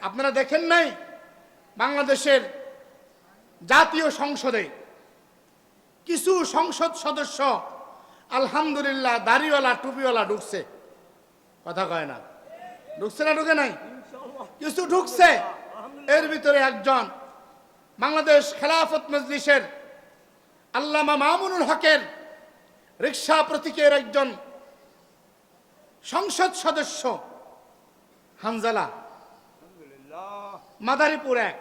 আপনারা দেখেন নাই বাংলাদেশের জাতীয় সংসদে কিছু সংসদ সদস্য আলহামদুলিল্লাহ দাড়িওয়ালা টুপিওয়ালা ঢুকছে, কথা কয় না? ঢুকছে না ঢুকে নাই? কিছু ঢুকছে। এর ভিতরে একজন বাংলাদেশ খেলাফত মজলিসের আল্লামা মামুনুল হকের রিকশা প্রতীকের একজন সংসদ সদস্য হানজালা, মাদারীপুর এক।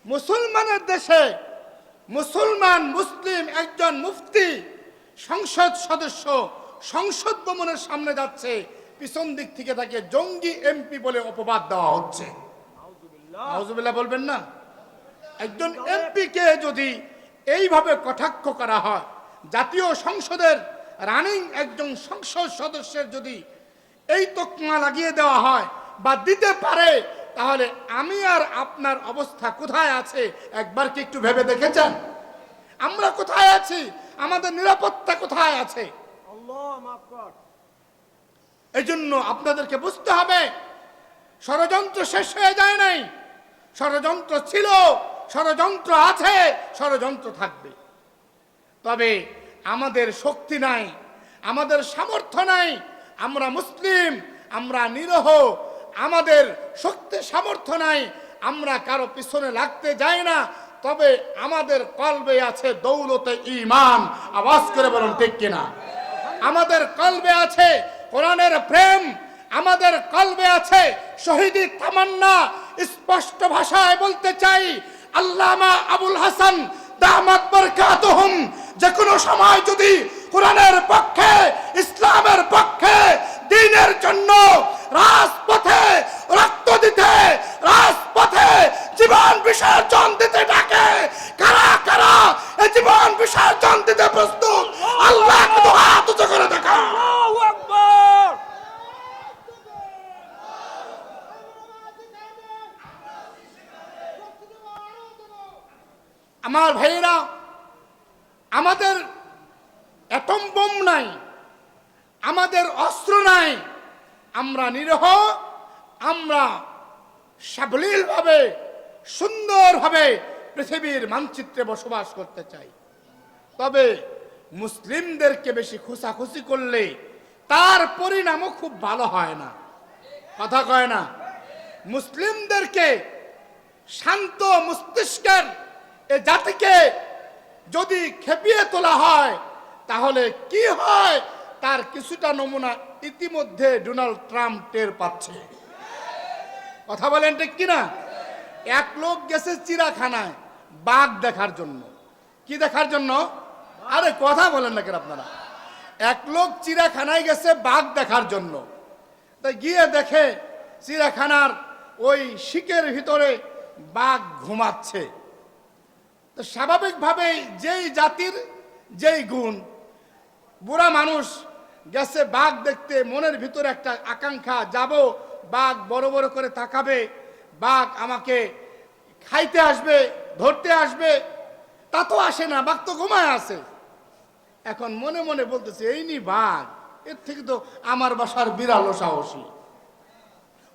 মুসলমানের দেশে মুসলমান মুসলিম একজন মুফতি সংসদ সদস্য সংসদ ভবনের সামনে যাচ্ছে, পিছন দিক থেকে তাকে জঙ্গি এমপি বলে অপবাদ দেওয়া হচ্ছে। নাউজুবিল্লাহ বলবেন না? একজন এমপি কে যদি এইভাবে কটাক্ষ করা হয়, জাতীয় সংসদের রানিং একজন সংসদ সদস্যের যদি এই তকমা লাগিয়ে দেওয়া হয় বা দিতে পারে, তাহলে আমি আর আপনার অবস্থা কোথায় আছে একবার কি একটু ভেবে দেখেছেন? আমরা কোথায় আছি? আমাদের নিরাপত্তা কোথায় আছে? এই জন্য আপনাদেরকে বুঝতে হবে, ষড়যন্ত্র শেষ হয়ে যায় নাই। ষড়যন্ত্র ছিল, ষড়যন্ত্র আছে, ষড়যন্ত্র থাকবে। তবে আমাদের শক্তি নাই, আমাদের সামর্থ্য নাই। আমরা মুসলিম, আমরা নিরহ, আমাদের শক্তি সামর্থ্য নাই, আমরা কারো পিছনে লাগতে যাই না। তবে আমাদের কলবে আছে দৌলতে ঈমান। আওয়াজ করে বলুন ঠিক কিনা? আমাদের কলবে আছে কোরআনের প্রেম, আমাদের কলবে আছে শহীদি তামান্না। স্পষ্ট ভাষায় বলতে চাই, আল্লামা আবুল হাসান দামাত বরকাতুহুম যে কোনো সময় যদি কোরআনের পক্ষে, ইসলামের পক্ষে, দ্বীনের জন্য রাজপথে রক্ত দিতে, রাজপথে জীবন বিসর্জন দিতে ডাকে, কারা কারা এই জীবন বিসর্জন দিতে প্রস্তুত? আল্লাহ কিন্তু হাত উঁচু করে দেখা। আল্লাহু আকবার। আমার ভাইয়েরা, আমাদের অ্যাটম বোম নাই, আমাদের অস্ত্র নাই, আমরা নিরহ, আমরা সাবলীলভাবে সুন্দরভাবে পৃথিবীর মানচিত্রে বসবাস করতে চাই। তবে মুসলিমদেরকে বেশি খুশাখুশি করলে তার পরিণামও খুব ভালো হয় না, কথা কয় না? মুসলিমদেরকে শান্ত মস্তিষ্কের এ জাতিকে যদি খেপিয়ে তোলা হয়, তাহলে কি হয় তার কিছুটা নমুনা ইতিমধ্যে ডোনাল্ড ট্রাম্প টের পাচ্ছে। কথা বলেন ঠিক কিনা? এক লোক গেছে চিড়িয়াখানায় বাঘ দেখার জন্য। কি দেখার জন্য? আরে কথা বলেন না কেন আপনারা? এক লোক চিড়িয়াখানায় গেছে বাঘ দেখার জন্য। তাই গিয়ে দেখে চিড়িয়াখানার ওই শিকের ভিতরে বাঘ ঘুমাচ্ছে। তো স্বাভাবিকভাবেই যেই জাতির যেই গুণ, বুড়া মানুষ গেছে বাঘ দেখতে, মনের ভিতরে একটা আকাঙ্ক্ষা, যাব, বাঘ বড় বড় করে তাকাবে, বাঘ আমাকে খাইতে আসবে, ধরতে আসবে। তা তো আসে না, বাঘ তো ঘুমায় আছে। এখন মনে মনে বলতেছে, এই নি বাঘ, এর থেকে তো আমার বাসার বিড়ালও সাহসী।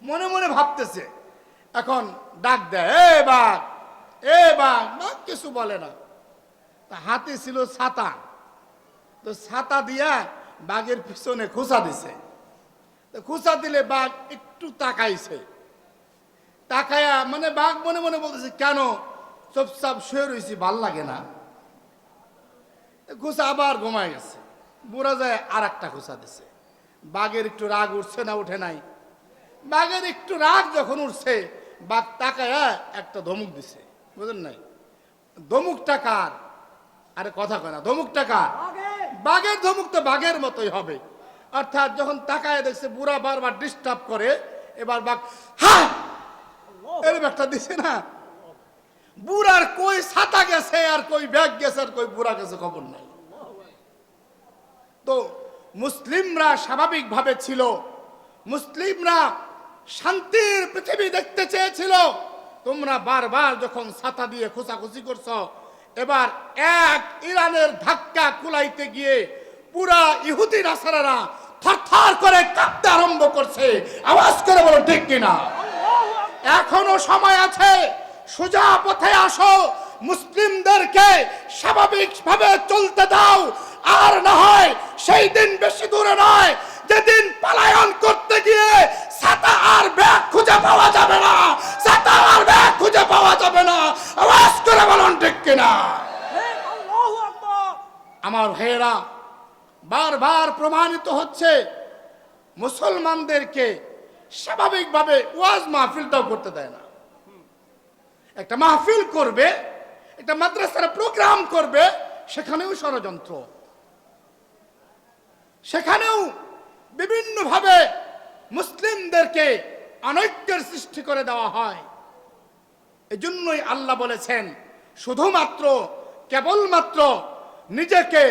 মনে মনে ভাবতেছে। এখন ডাক দেয়, এ বাঘ, এ বাঘ। বাঘ কিছু বলে না। তা হাতে ছিল ছাতা, তো ছাতা দিয়া বাঘের পিছনে খোঁচা দিছে। তো খোঁচা দিলে বাঘ একটু তাকাইছে। তাকায়া মানে বাঘ মনে মনে বলতেছে, কেন চুপচাপ শুয়ে রয়েছি, ভাল লাগে না। খোঁচা আবার ঘুমায় গেছে। বুড়া যায় আর একটা খোঁচা দিছে। বাঘের একটু রাগ উঠছে না উঠে নাই? বাঘের একটু রাগ যখন উঠছে, বাঘ তাকায়া একটা ধমক দিছে, বুঝলেন নাই? ধমুকটা কার? আরে কথা কয় না, ধমুকটা কার? বাঘের ধমুক তো বাঘের মতোই হবে। অর্থাৎ যখন তাকায় দেখছে বুড়া বারবার ডিস্টার্ব করে, এবার বাঘ হ্যাঁ এর একটা দিছে না। বুড়ার কই ছাতা গেছে আর কই ব্যাগ গেছে আর কই বুড়া গেছে খবর নাই। তো মুসলিমরা স্বাভাবিকভাবে ছিল, মুসলিমরা শান্তির পৃথিবী দেখতে চেয়েছিল। তোমরা বারবার যখন ছাতা দিয়ে খোঁচাখুচি করছো, এবার এক ইরানের ধাক্কা কুলাইতে গিয়ে পুরা ইহুদি নাসারারা থরথর করে কাঁপতে আরম্ভ করছে। আওয়াজ করে বলো ঠিক কিনা? এখনো সময় আছে, সোজা পথে আসো, মুসলিমদেরকে স্বাভাবিকভাবে চলতে দাও। আর না হয় সেই দিন বেশি দূরে নয় যেদিন পলায়ন করতে গিয়ে ছাতা আর ব্যাগ খুঁজে পাওয়া যাবে না, ছাতা আর ব্যাগ খুঁজে পাওয়া যাবে না। আওয়াজ করে বলুন ঠিক কিনা? আমার ভাইয়েরা, বারবার প্রমাণিত হচ্ছে মুসলমানদেরকে স্বাভাবিকভাবে ওয়াজ মাহফিলটাও করতে দেয় না। একটা মাহফিল করবে, একটা মাদ্রাসার প্রোগ্রাম করবে, সেখানেও ষড়যন্ত্র, সেখানেও বিভিন্নভাবে মুসলিমদেরকে অনৈক্যের সৃষ্টি করে দেওয়া হয়। এজন্যই আল্লাহ বলেছেন, শুধুমাত্র কেবলমাত্র নিজেকে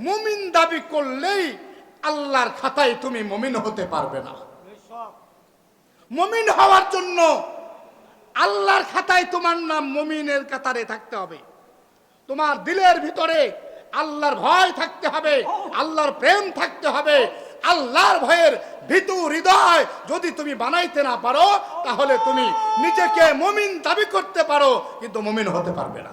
মুমিন দাবি করলেই আল্লাহর খাতায় তুমি মুমিন হতে পারবে না। মুমিন হওয়ার জন্য আল্লাহর খাতায় তোমার নাম মুমিনের কাতারে থাকতে হবে। তোমার দিলের ভিতরে আল্লাহর ভয় থাকতে হবে, আল্লাহর প্রেম থাকতে হবে। আল্লাহর ভয়ের ভীতু হৃদয় যদি তুমি বানাইতে না পারো, তাহলে তুমি নিজেকে মুমিন দাবি করতে পারো, কিন্তু মুমিন হতে পারবে না।